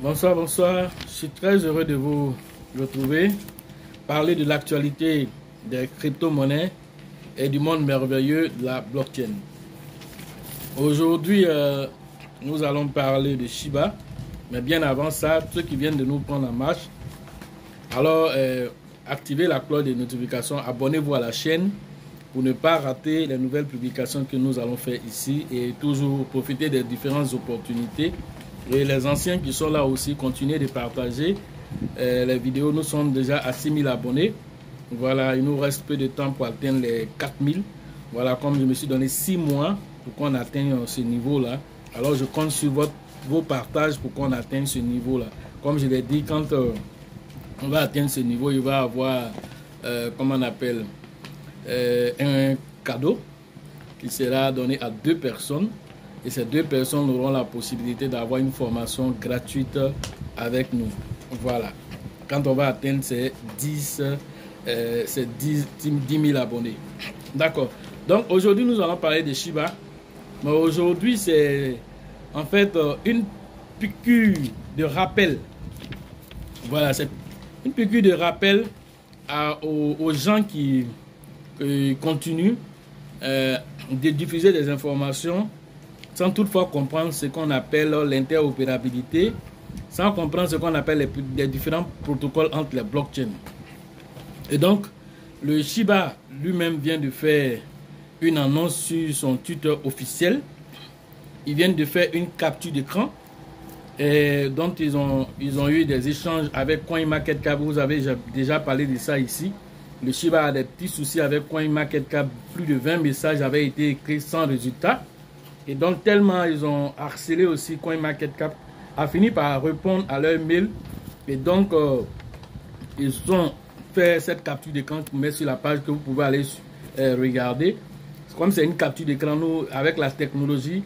Bonsoir, bonsoir. Je suis très heureux de vous retrouver, parler de l'actualité des crypto-monnaies et du monde merveilleux de la blockchain. Aujourd'hui, nous allons parler de Shiba, mais bien avant ça, ceux qui viennent de nous prendre en marche, alors activez la cloche de notification, abonnez-vous à la chaîne pour ne pas rater les nouvelles publications que nous allons faire ici et toujours profiter des différentes opportunités. Et les anciens qui sont là aussi, continuez de partager les vidéos. Nous sommes déjà à 6000 abonnés. Voilà, il nous reste peu de temps pour atteindre les 4000. Voilà, comme je me suis donné 6 mois pour qu'on atteigne ce niveau-là. Alors, je compte sur vos partages pour qu'on atteigne ce niveau-là. Comme je l'ai dit, quand on va atteindre ce niveau, il va y avoir, comment on appelle, un cadeau qui sera donné à 2 personnes. Et ces 2 personnes auront la possibilité d'avoir une formation gratuite avec nous. Voilà. Quand on va atteindre ces 10 000 abonnés. D'accord. Donc aujourd'hui, nous allons parler de Shiba. Mais aujourd'hui, c'est en fait une piqûre de rappel. Voilà, c'est une piqûre de rappel aux gens qui continuent de diffuser des informations sans toutefois comprendre ce qu'on appelle l'interopérabilité, sans comprendre ce qu'on appelle les différents protocoles entre les blockchains. Et donc, le Shiba lui-même vient de faire une annonce sur son Twitter officiel. Ils viennent de faire une capture d'écran dont ils ont eu des échanges avec CoinMarketCap. Vous avez déjà parlé de ça ici. Le Shiba a des petits soucis avec CoinMarketCap. Plus de 20 messages avaient été écrits sans résultat. Et donc, tellement ils ont harcelé aussi CoinMarketCap, a fini par répondre à leur mail. Et donc, ils ont fait cette capture d'écran pour mettre sur la page que vous pouvez aller regarder. Comme c'est une capture d'écran, nous, avec la technologie,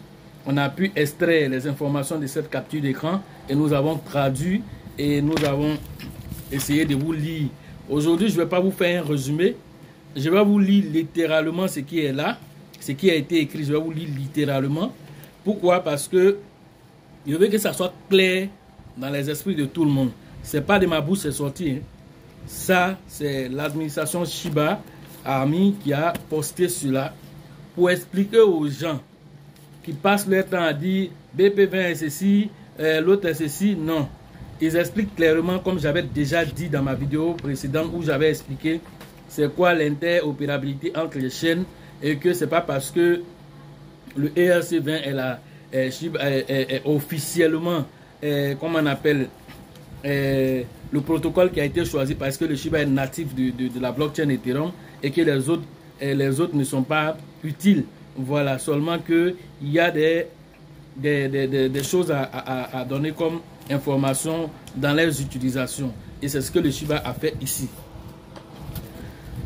on a pu extraire les informations de cette capture d'écran et nous avons traduit et nous avons essayé de vous lire. Aujourd'hui, je ne vais pas vous faire un résumé. Je vais vous lire littéralement ce qui est là. Ce qui a été écrit, je vais vous lire littéralement. Pourquoi? Parce que je veux que ça soit clair dans les esprits de tout le monde. Ce n'est pas de ma bouche, c'est sorti. Hein. Ça, c'est l'administration Shiba Army qui a posté cela pour expliquer aux gens qui passent leur temps à dire BP20 est ceci, l'autre est ceci. Non. Ils expliquent clairement, comme j'avais déjà dit dans ma vidéo précédente où j'avais expliqué c'est quoi l'interopérabilité entre les chaînes. Et que c'est pas parce que le ERC20 est officiellement, comment on appelle, le protocole qui a été choisi parce que le Shiba est natif de la blockchain Ethereum et que les autres ne sont pas utiles. Voilà, seulement qu'il y a des choses à donner comme information dans leurs utilisations. Et c'est ce que le Shiba a fait ici.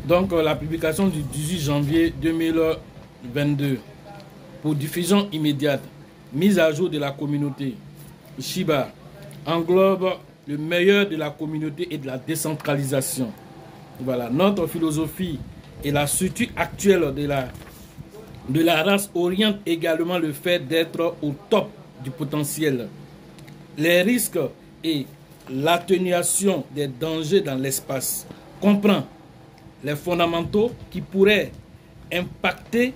Donc, la publication du 18 janvier 2022 pour diffusion immédiate, mise à jour de la communauté. Shiba englobe le meilleur de la communauté et de la décentralisation. Voilà, notre philosophie et la structure actuelle de la race orientent également le fait d'être au top du potentiel. Les risques et l'atténuation des dangers dans l'espace comprend les fondamentaux qui pourraient impacter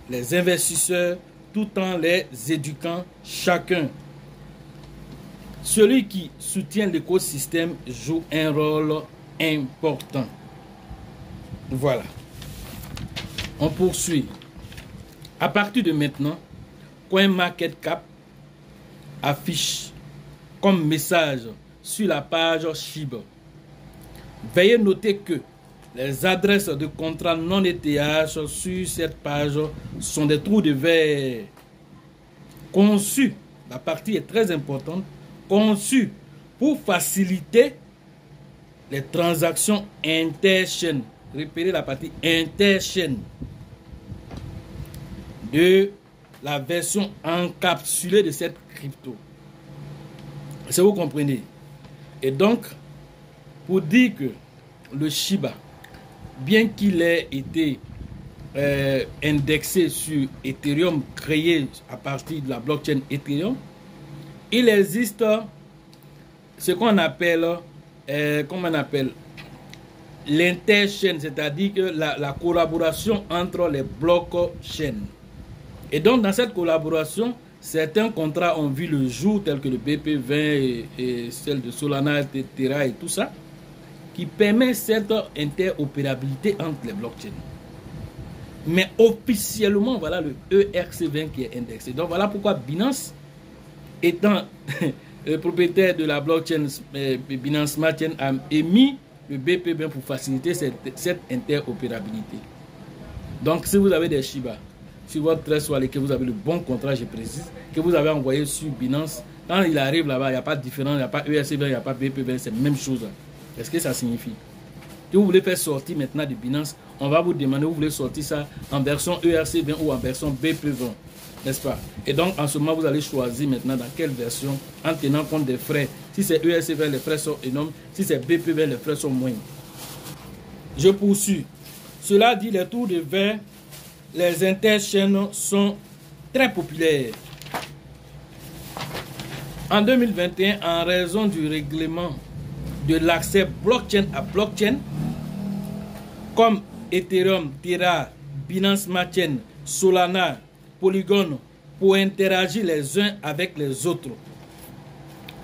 les investisseurs tout en les éduquant chacun. Celui qui soutient l'écosystème joue un rôle important. Voilà. On poursuit. À partir de maintenant, CoinMarketCap affiche comme message sur la page Shiba. Veuillez noter que les adresses de contrats non ETH sur cette page sont des trous de verre conçus, la partie est très importante, conçus pour faciliter les transactions interchaînes. Répétez la partie interchaîne de la version encapsulée de cette crypto. Si vous comprenez. Et donc, pour dire que le Shiba, bien qu'il ait été indexé sur Ethereum, créé à partir de la blockchain Ethereum, il existe ce qu'on appelle, comment on appelle, l'interchaîne, c'est-à-dire que la collaboration entre les blockchains. Et donc, dans cette collaboration, certains contrats ont vu le jour, tels que le BP20 et celle de Solana, etc. et tout ça, qui permet cette interopérabilité entre les blockchains. Mais officiellement, voilà le ERC20 qui est indexé. Donc, voilà pourquoi Binance, étant le propriétaire de la blockchain Binance Smart Chain, a émis le BP20 pour faciliter cette interopérabilité. Donc, si vous avez des Shiba sur votre trésor Wallet, que vous avez le bon contrat, je précise, que vous avez envoyé sur Binance, quand il arrive là-bas, il n'y a pas de différence, il n'y a pas ERC20, il n'y a pas BP20, c'est la même chose. Qu'est-ce que ça signifie? Si vous voulez faire sortir maintenant de Binance, on va vous demander, vous voulez sortir ça en version ERC20 ou en version BP20, n'est-ce pas? Et donc, en ce moment, vous allez choisir maintenant dans quelle version, en tenant compte des frais. Si c'est ERC20, les frais sont énormes. Si c'est BP20, les frais sont moindres. Je poursuis. Cela dit, les tours de verre, les interchaînes sont très populaires. En 2021, en raison du règlement de l'accès blockchain à blockchain, comme Ethereum, Terra, Binance Smart Chain, Solana, Polygon, pour interagir les uns avec les autres.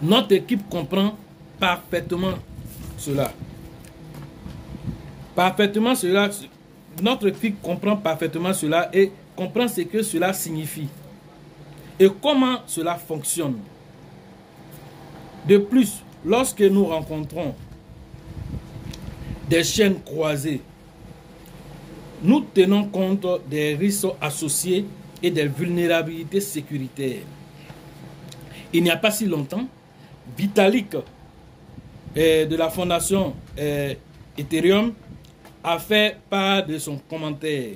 Notre équipe comprend parfaitement cela. Notre équipe comprend parfaitement cela et comprend ce que cela signifie et comment cela fonctionne. De plus, lorsque nous rencontrons des chaînes croisées, nous tenons compte des risques associés et des vulnérabilités sécuritaires. Il n'y a pas si longtemps, Vitalik de la fondation Ethereum a fait part de son commentaire.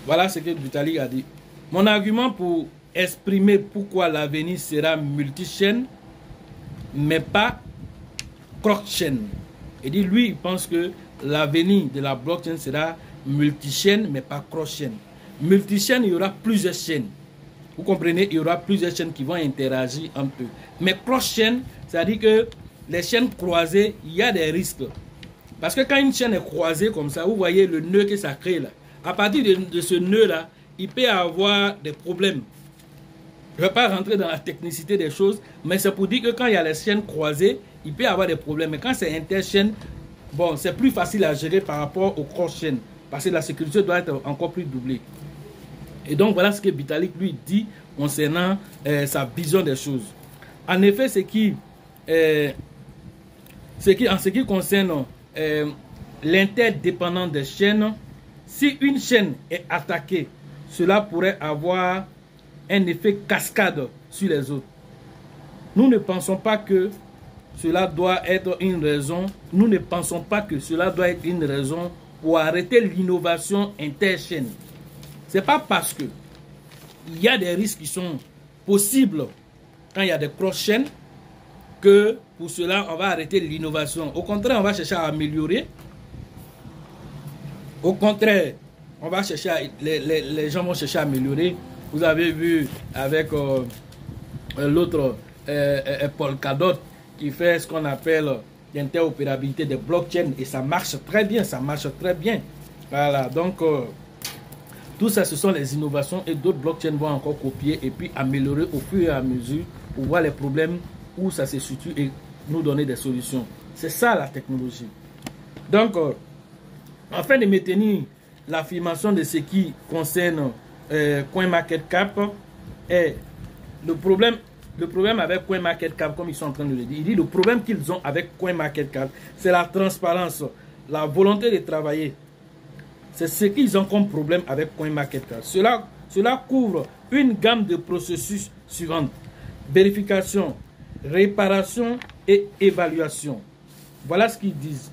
Voilà ce que Vitalik a dit. Mon argument pour exprimer pourquoi l'avenir sera multi-chaîne, mais pas cross-chaîne. Il dit, lui, il pense que l'avenir de la blockchain sera multi-chaîne, mais pas cross-chaîne. Multi-chaîne, il y aura plusieurs chaînes. Vous comprenez, il y aura plusieurs chaînes qui vont interagir un peu. Mais cross-chaîne, c'est-à-dire que les chaînes croisées, il y a des risques. Parce que quand une chaîne est croisée comme ça, vous voyez le nœud que ça crée là. À partir de ce nœud-là, il peut y avoir des problèmes. Je ne vais pas rentrer dans la technicité des choses, mais c'est pour dire que quand il y a les chaînes croisées, il peut y avoir des problèmes. Mais quand c'est interchaîne, bon, c'est plus facile à gérer par rapport aux cross-chaînes. Parce que la sécurité doit être encore plus doublée. Et donc, voilà ce que Vitalik lui dit concernant sa vision des choses. En effet, en ce qui concerne l'interdépendance des chaînes, si une chaîne est attaquée, cela pourrait avoir un effet cascade sur les autres. Nous ne pensons pas que cela doit être une raison. Nous ne pensons pas que cela doit être une raison pour arrêter l'innovation interchaîne. Ce n'est pas parce que il y a des risques qui sont possibles quand il y a des cross-chaînes que pour cela on va arrêter l'innovation. Au contraire, on va chercher à améliorer. Au contraire, on va chercher les gens vont chercher à améliorer. Vous avez vu avec l'autre Polkadot qui fait ce qu'on appelle l'interopérabilité des blockchains et ça marche très bien, Voilà, donc tout ça, ce sont les innovations et d'autres blockchains vont encore copier et puis améliorer au fur et à mesure pour voir les problèmes où ça se situe et nous donner des solutions. C'est ça la technologie. Donc, afin de maintenir l'affirmation de ce qui concerne CoinMarketCap, est le problème avec CoinMarketCap, comme ils sont en train de le dire, il dit le problème qu'ils ont avec CoinMarketCap, c'est la transparence, la volonté de travailler. C'est ce qu'ils ont comme problème avec CoinMarketCap. Cela couvre une gamme de processus suivantes: vérification, réparation et évaluation. Voilà ce qu'ils disent.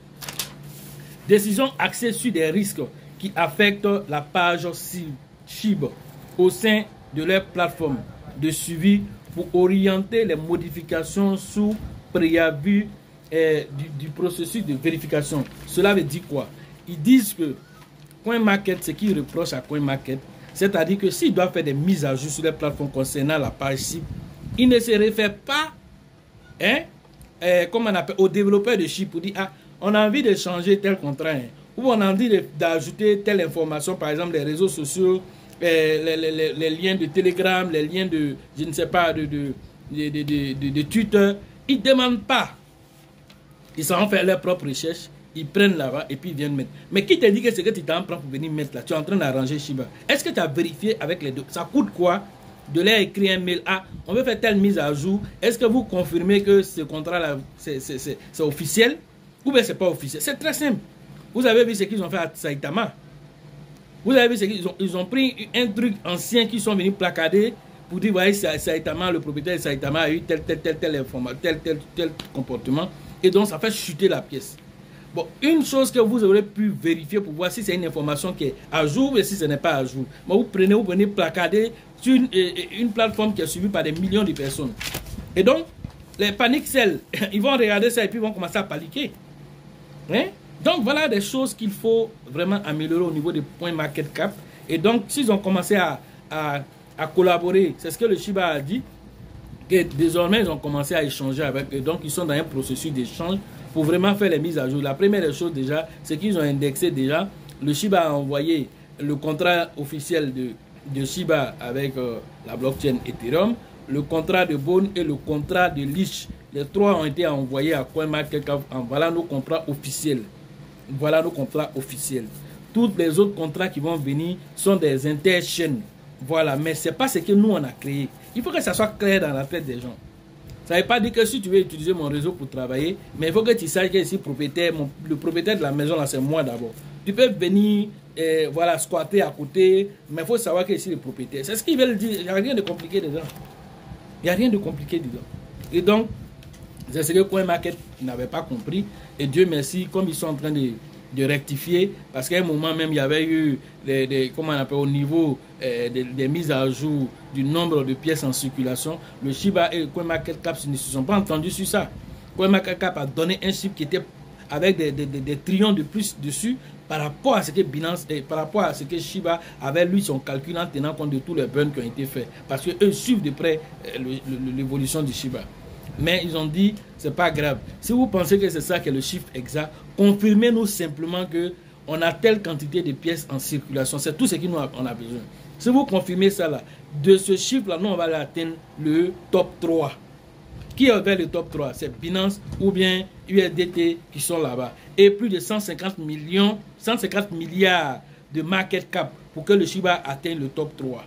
Décision axée sur des risques qui affectent la page SHIB au sein de leur plateforme de suivi pour orienter les modifications sous préavis du processus de vérification. Cela veut dire quoi? Ils disent que CoinMarket, ce qu'ils reprochent à CoinMarket, c'est-à-dire que s'ils doivent faire des mises à jour sur les plateformes concernant la page SHIB, Il ne se réfère pas, hein, comme on appelle, aux développeurs de chip pour dire, ah, on a envie de changer tel contrat, hein, ou on a envie d'ajouter telle information, par exemple les réseaux sociaux, les liens de Telegram, les liens de, je ne sais pas, de Twitter. Ils ne demandent pas. Ils s'en faire leurs propres recherches, ils prennent là-bas et puis ils viennent mettre. Mais qui te dit que c'est que tu t'en prends pour venir mettre là? Tu es en train d'arranger Shiba. Est-ce que tu as vérifié avec les deux? Ça coûte quoi de leur écrire un mail? Ah, on veut faire telle mise à jour. Est-ce que vous confirmez que ce contrat-là, c'est officiel? Ou bien c'est pas officiel? C'est très simple. Vous avez vu ce qu'ils ont fait à Saitama. Vous avez vu ce qu'ils ont, ils ont pris un truc ancien qui sont venus placader pour dire, voyez, Saitama, le propriétaire de Saitama a eu tel information, tel comportement. Et donc, ça fait chuter la pièce. Bon, une chose que vous aurez pu vérifier pour voir si c'est une information qui est à jour et si ce n'est pas à jour. Bon, vous prenez placader sur une plateforme qui est suivie par des millions de personnes. Et donc, les panic sells, ils vont regarder ça et puis ils vont commencer à paniquer. Hein? Donc, voilà des choses qu'il faut vraiment améliorer au niveau des points market cap. Et donc, s'ils ont commencé à collaborer, c'est ce que le Shiba a dit, que désormais, ils ont commencé à échanger avec eux. Donc, ils sont dans un processus d'échange pour vraiment faire les mises à jour. La première des choses déjà, c'est qu'ils ont indexé déjà. Le Shiba a envoyé le contrat officiel de Shiba avec la blockchain Ethereum, le contrat de Bone et le contrat de Leash. Les trois ont été envoyés à CoinMarketCap. Voilà nos contrats officiels. Voilà nos contrats officiels. Tous les autres contrats qui vont venir sont des interchaînes. Voilà, mais ce n'est pas ce que nous on a créé. Il faut que ça soit clair dans la tête des gens. Ça ne veut pas dire que si tu veux utiliser mon réseau pour travailler, mais il faut que tu saches que ici, le propriétaire de la maison, là, c'est moi d'abord. Tu peux venir, voilà, squatter à côté, mais il faut savoir que ici, le propriétaire. C'est ce qu'ils veulent dire. Il n'y a rien de compliqué dedans. Il n'y a rien de compliqué dedans. Et donc, c'est ce que CoinMarket n'avait pas compris. Et Dieu merci, comme ils sont en train de rectifier, parce qu'à un moment même, il y avait eu, comment on appelle, au niveau des mises à jour du nombre de pièces en circulation, le Shiba et le CoinMarketCap ne se sont pas entendus sur ça. CoinMarketCap a donné un chiffre qui était avec des trillions de plus dessus par rapport à ce que Binance, par rapport à ce que Shiba avait lui son calcul en tenant compte de tous les burns qui ont été faits. Parce qu'eux suivent de près l'évolution du Shiba. Mais ils ont dit, c'est pas grave. Si vous pensez que c'est ça qui est le chiffre exact, confirmez-nous simplement que on a telle quantité de pièces en circulation. C'est tout ce qu'on a besoin. Si vous confirmez ça là, de ce chiffre-là, nous on va atteindre le top 3. Qui est vers le top 3? C'est Binance ou bien USDT qui sont là-bas. Et plus de 150 milliards de market cap pour que le Shiba atteigne le top 3.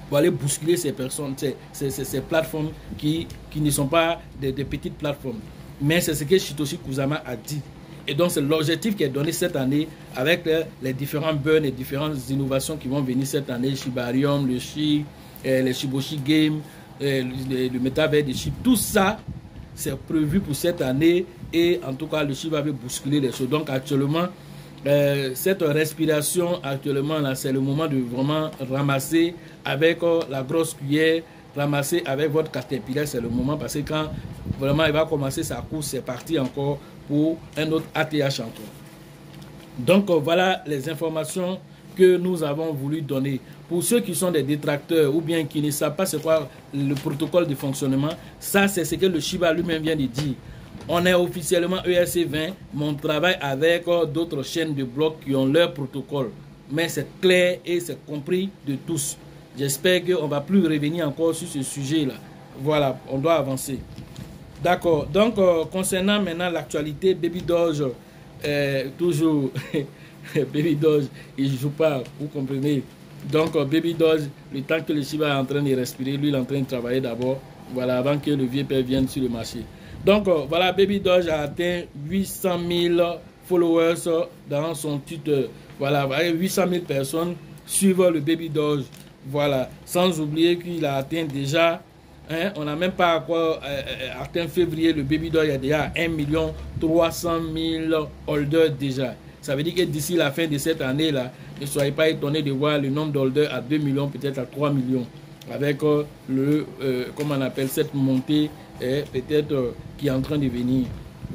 Pour aller bousculer ces personnes, ces plateformes qui ne sont pas des petites plateformes. Mais c'est ce que Satoshi Kusama a dit. Et donc c'est l'objectif qui est donné cette année avec les différents burns et différentes innovations qui vont venir cette année. Shibarium, le Shi, les Shiboshi Game, le métavers de Shiba. Tout ça, c'est prévu pour cette année. Et en tout cas, le Shiba va bousculer les choses. Donc actuellement, cette respiration actuellement là, c'est le moment de vraiment ramasser avec la grosse cuillère, ramasser avec votre caterpillar, c'est le moment parce que quand vraiment il va commencer sa course, c'est parti encore pour un autre ATH encore. Donc voilà les informations que nous avons voulu donner. Pour ceux qui sont des détracteurs ou bien qui ne savent pas c'est quoi le protocole de fonctionnement, ça c'est ce que le Shiba lui-même vient de dire. On est officiellement ERC20, mais on travaille avec d'autres chaînes de blocs qui ont leur protocole. Mais c'est clair et c'est compris de tous. J'espère qu'on ne va plus revenir encore sur ce sujet-là. Voilà, on doit avancer. D'accord. Donc, concernant maintenant l'actualité, Baby Doge, toujours, Baby Doge, il ne joue pas, vous comprenez. Donc, Baby Doge, le temps que le Shiba est en train de respirer, lui, il est en train de travailler d'abord, voilà, avant que le vieux père vienne sur le marché. Donc, voilà, Baby Doge a atteint 800 000 followers dans son Twitter. Voilà, 800 000 personnes suivent le Baby Doge. Voilà, sans oublier qu'il a atteint déjà, hein, on n'a même pas quoi atteint février, le Baby Doge a déjà 1 300 000 holders déjà. Ça veut dire que d'ici la fin de cette année-là, ne soyez pas étonnés de voir le nombre d'holders à 2 millions, peut-être à 3 millions. Avec comment on appelle cette montée, peut-être qui est en train de venir.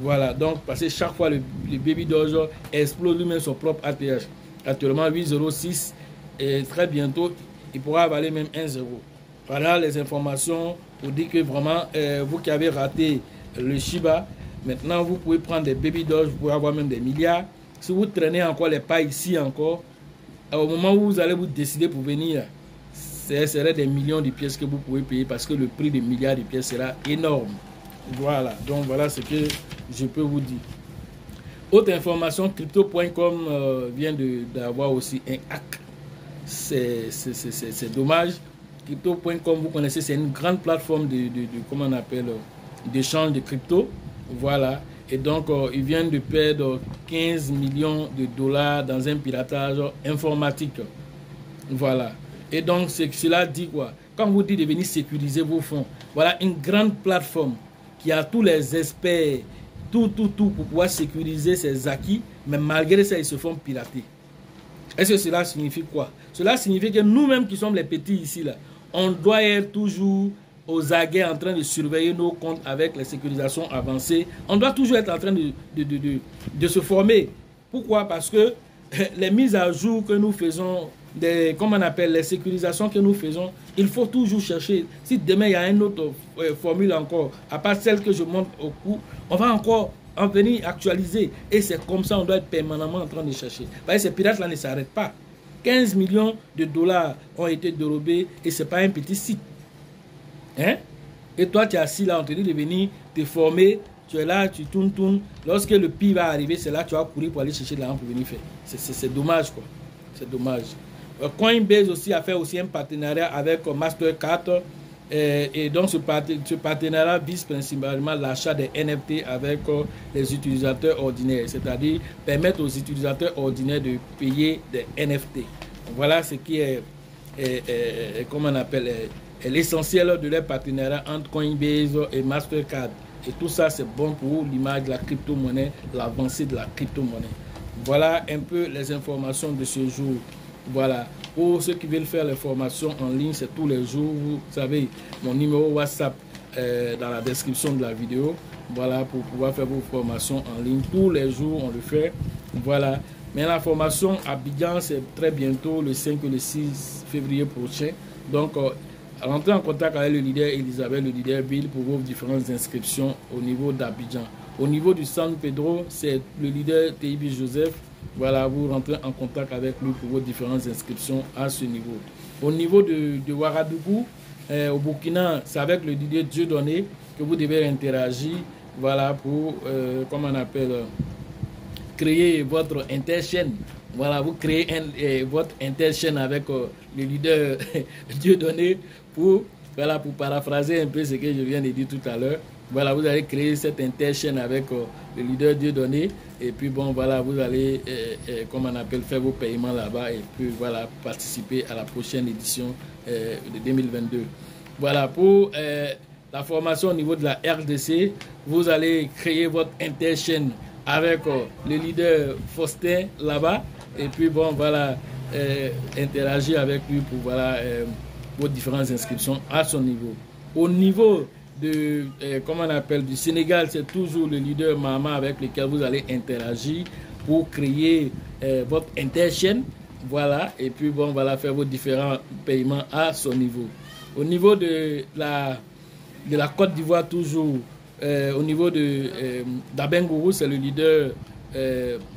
Voilà, donc parce que chaque fois le Baby Doge explose lui-même son propre ATH. Actuellement 8,06 et très bientôt il pourra avaler même 1,0. Voilà les informations pour dire que vraiment, vous qui avez raté le Shiba, maintenant vous pouvez prendre des baby doge, vous pouvez avoir même des milliards. Si vous traînez encore les pas ici encore, au moment où vous allez vous décider pour venir, ce serait des millions de pièces que vous pouvez payer parce que le prix des milliards de pièces sera énorme. Voilà, donc voilà ce que je peux vous dire. Autre information, crypto.com vient d'avoir aussi un hack. C'est dommage. Crypto.com, vous connaissez, c'est une grande plateforme comment on appelle, d'échange de crypto. Voilà. Et donc, ils viennent de perdre 15 millions de dollars dans un piratage informatique. Voilà. Et donc, cela dit quoi? Quand vous dites de venir sécuriser vos fonds, voilà une grande plateforme qui a tous les experts, tout pour pouvoir sécuriser ses acquis, mais malgré ça, ils se font pirater. Est-ce que cela signifie quoi? Cela signifie que nous-mêmes qui sommes les petits ici, là, on doit être toujours aux aguets en train de surveiller nos comptes avec les sécurisations avancées. On doit toujours être en train de se former. Pourquoi? Parce que les mises à jour que nous faisons, comment on appelle, les sécurisations que nous faisons, il faut toujours chercher. Si demain il y a une autre formule encore, à part celle que je montre au cours, on va encore en venir actualiser. Et c'est comme ça, on doit être permanemment en train de chercher. Parce que ces pirates-là ne s'arrêtent pas. 15 millions de dollars ont été dérobés et ce n'est pas un petit site. Hein? Et toi, tu es assis là, on te dit de venir te former. Tu es là, tu tournes. Lorsque le pire va arriver, c'est là que tu vas courir pour aller chercher de l'argent pour venir faire. C'est dommage, quoi. C'est dommage. Coinbase aussi a fait aussi un partenariat avec Mastercard. Et donc, ce partenariat vise principalement l'achat des NFT avec les utilisateurs ordinaires. C'est-à-dire permettre aux utilisateurs ordinaires de payer des NFT. Voilà ce qui est comment on appelle, l'essentiel de leur partenariat entre Coinbase et Mastercard. Et tout ça, c'est bon pour l'image de la crypto-monnaie, l'avancée de la crypto-monnaie. Voilà un peu les informations de ce jour. Voilà. Pour ceux qui veulent faire les formations en ligne, c'est tous les jours. Vous savez, mon numéro WhatsApp dans la description de la vidéo. Voilà, pour pouvoir faire vos formations en ligne. Tous les jours, on le fait. Voilà. Mais la formation à Abidjan, c'est très bientôt, le 5 et le 6 février prochain. Donc, rentrez en contact avec le leader Elisabeth, le leader Bill pour vos différentes inscriptions au niveau d'Abidjan. Au niveau du San Pedro, c'est le leader TIB Joseph. Voilà, vous rentrez en contact avec lui pour vos différentes inscriptions à ce niveau. Au niveau de Ouagadougou, au Burkina, c'est avec le leader Dieudonné que vous devez interagir. Voilà, pour, comment on appelle, créer votre interchaîne. Voilà, vous créez votre interchaîne avec le leader Dieudonné pour, voilà, pour paraphraser un peu ce que je viens de dire tout à l'heure. Voilà, vous allez créer cette interchaîne avec le leader Dieudonné. Et puis bon, voilà, vous allez, comme on appelle, faire vos paiements là-bas. Et puis voilà, participer à la prochaine édition de 2022. Voilà, pour la formation au niveau de la RDC, vous allez créer votre interchaîne avec le leader Faustin là-bas. Et puis bon, voilà, interagir avec lui pour voilà, vos différentes inscriptions à son niveau. Au niveau de, comment on appelle, du Sénégal, c'est toujours le leader Mama avec lequel vous allez interagir pour créer votre interchaîne. Voilà, et puis bon, voilà, faire vos différents paiements à son niveau. Au niveau de la Côte d'Ivoire, toujours, au niveau d'Abengourou, c'est le leader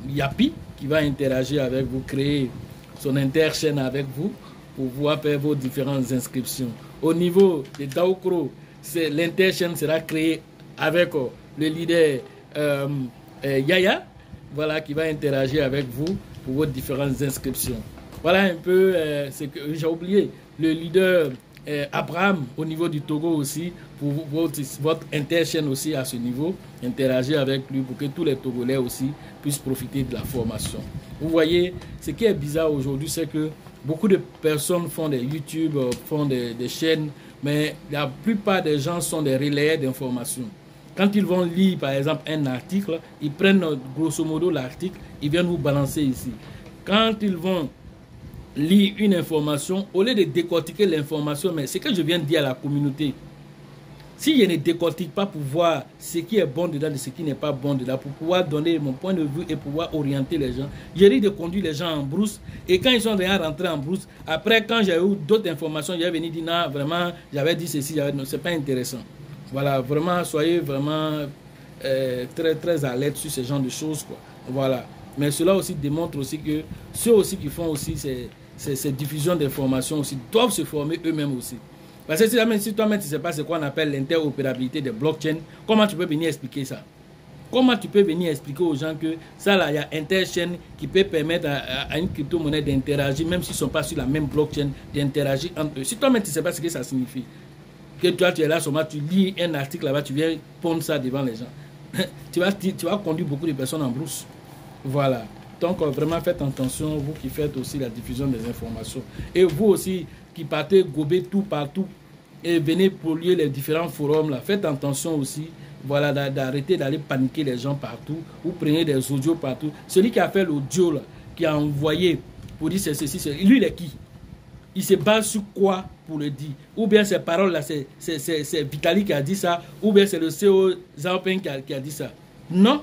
Yapi qui va interagir avec vous, créer son interchaîne avec vous pour pouvoir faire vos différentes inscriptions. Au niveau de Daoukro, l'interchaîne sera créée avec le leader Yaya, voilà, qui va interagir avec vous pour vos différentes inscriptions. Voilà un peu ce que j'ai oublié. Le leader Abraham au niveau du Togo aussi, pour votre interchaîne aussi à ce niveau, interagir avec lui pour que tous les Togolais aussi puissent profiter de la formation. Vous voyez, ce qui est bizarre aujourd'hui, c'est que beaucoup de personnes font des YouTube, font des chaînes, mais la plupart des gens sont des relayeurs d'informations. Quand ils vont lire, par exemple, un article, ils prennent grosso modo l'article, ils viennent vous balancer ici. Quand ils vont lire une information, au lieu de décortiquer l'information, mais c'est que je viens de dire à la communauté, Si je ne décortique pas pour voir ce qui est bon dedans de ce qui n'est pas bon dedans, pour pouvoir donner mon point de vue et pouvoir orienter les gens, j'ai dit de conduire les gens en brousse. Et quand ils sont déjà rentrés en brousse, après, quand j'ai eu d'autres informations, j'ai venu dire non, vraiment, j'avais dit ceci, non, c'est pas intéressant. Voilà, vraiment, soyez vraiment très alerte sur ce genre de choses, quoi. Voilà. Mais cela aussi démontre aussi que ceux aussi qui font aussi ces diffusions d'informations aussi doivent se former eux-mêmes aussi. Parce que si toi-même tu ne sais pas ce qu'on appelle l'interopérabilité des blockchains, comment tu peux venir expliquer ça? Comment tu peux venir expliquer aux gens que ça là, il y a interchain qui peut permettre à une crypto-monnaie d'interagir, même s'ils ne sont pas sur la même blockchain, d'interagir entre eux. Si toi-même tu ne sais pas ce que ça signifie, que toi tu es là seulement, tu lis un article là-bas, tu viens pondre ça devant les gens, tu vas conduire beaucoup de personnes en brousse. Voilà. Donc vraiment faites attention, vous qui faites aussi la diffusion des informations. Et vous aussi qui partez gober tout partout et venez polluer les différents forums là, faites attention aussi, voilà, d'arrêter d'aller paniquer les gens partout. Vous prenez des audios partout. Celui qui a fait l'audio là, qui a envoyé pour dire c'est ceci, lui il est qui? Il se base sur quoi pour le dire? Ou bien ces paroles là, c'est Vitalik qui a dit ça, ou bien c'est le CEO Xiaoping qui a dit ça. Non,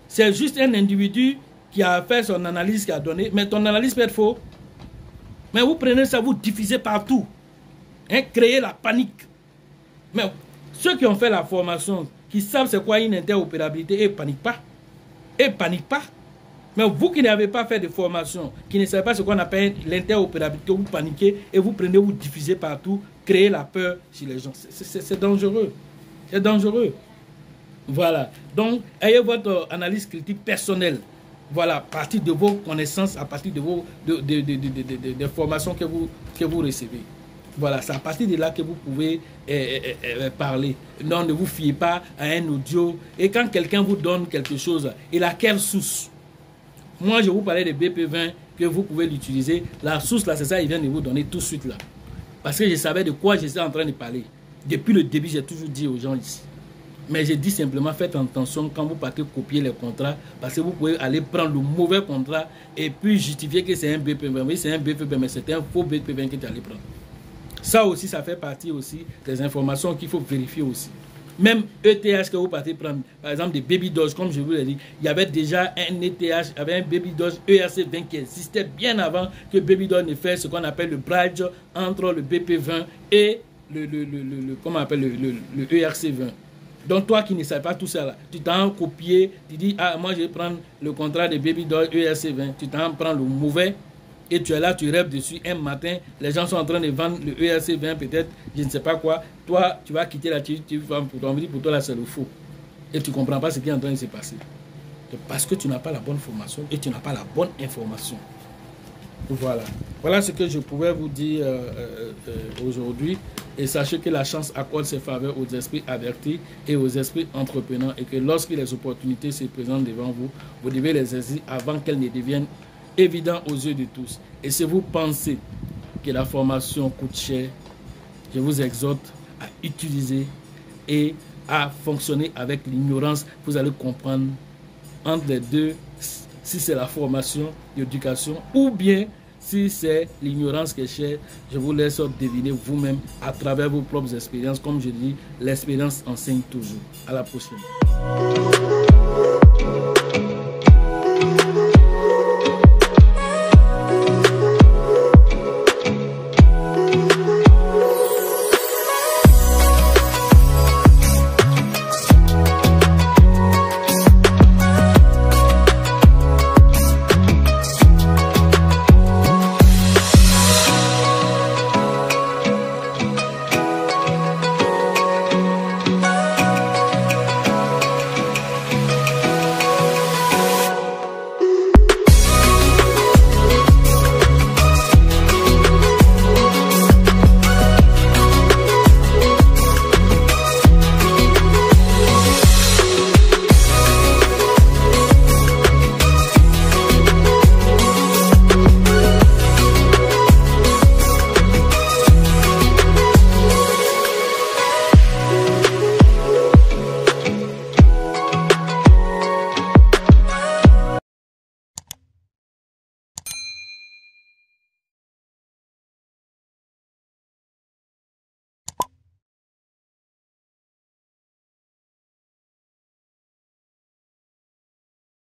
c'est juste un individu qui a fait son analyse, qui a donné, mais ton analyse peut être faux. Mais vous prenez ça, vous diffusez partout. Hein, créez la panique. Mais ceux qui ont fait la formation, qui savent c'est quoi une interopérabilité, ils ne paniquent pas. Ils ne paniquent pas. Mais vous qui n'avez pas fait de formation, qui ne savez pas ce qu'on appelle l'interopérabilité, vous paniquez et vous prenez, vous diffusez partout, créez la peur chez les gens. C'est dangereux. C'est dangereux. Voilà. Donc, ayez votre analyse critique personnelle. Voilà, à partir de vos connaissances, à partir de vos des formations que vous recevez. Voilà, c'est à partir de là que vous pouvez parler. Non, ne vous fiez pas à un audio. Et quand quelqu'un vous donne quelque chose, il a quelle source? Moi, je vous parlais de BP20, que vous pouvez l'utiliser. La source, là, c'est ça, il vient de vous donner tout de suite, là. Parce que je savais de quoi j'étais en train de parler. Depuis le début, j'ai toujours dit aux gens ici. Mais j'ai dit simplement, faites attention quand vous partez copier les contrats, parce que vous pouvez aller prendre le mauvais contrat et puis justifier que c'est un BP20. Oui, c'est un BP20, mais c'est un faux BP20 que tu allais prendre. Ça aussi, ça fait partie aussi des informations qu'il faut vérifier aussi. Même ETH que vous partez prendre, par exemple des Baby Doge, comme je vous l'ai dit, il y avait déjà un ETH, il y avait un Baby Doge ERC20 qui existait bien avant que Baby Doge ne fasse ce qu'on appelle le bridge entre le BP20 et comment on appelle le ERC20. Donc toi qui ne sais pas tout ça là, tu t'en copié, tu dis ah moi je vais prendre le contrat de Baby Doll ERC20, tu t'en prends le mauvais et tu es là, tu rêves dessus un matin, les gens sont en train de vendre le ERC20 peut-être, je ne sais pas quoi, toi tu vas quitter la tu vas pour toi là c'est le faux et tu ne comprends pas ce qui est en train de se passer. Parce que tu n'as pas la bonne formation et tu n'as pas la bonne information. Voilà. Voilà ce que je pouvais vous dire aujourd'hui. Et sachez que la chance accorde ses faveurs aux esprits avertis et aux esprits entrepreneurs. Et que lorsque les opportunités se présentent devant vous, vous devez les saisir avant qu'elles ne deviennent évidentes aux yeux de tous. Et si vous pensez que la formation coûte cher, je vous exhorte à utiliser et à fonctionner avec l'ignorance. Vous allez comprendre entre les deux si c'est la formation, l'éducation ou bien si c'est l'ignorance qui est chère. Je vous laisse deviner vous-même à travers vos propres expériences. Comme je dis, l'expérience enseigne toujours. À la prochaine.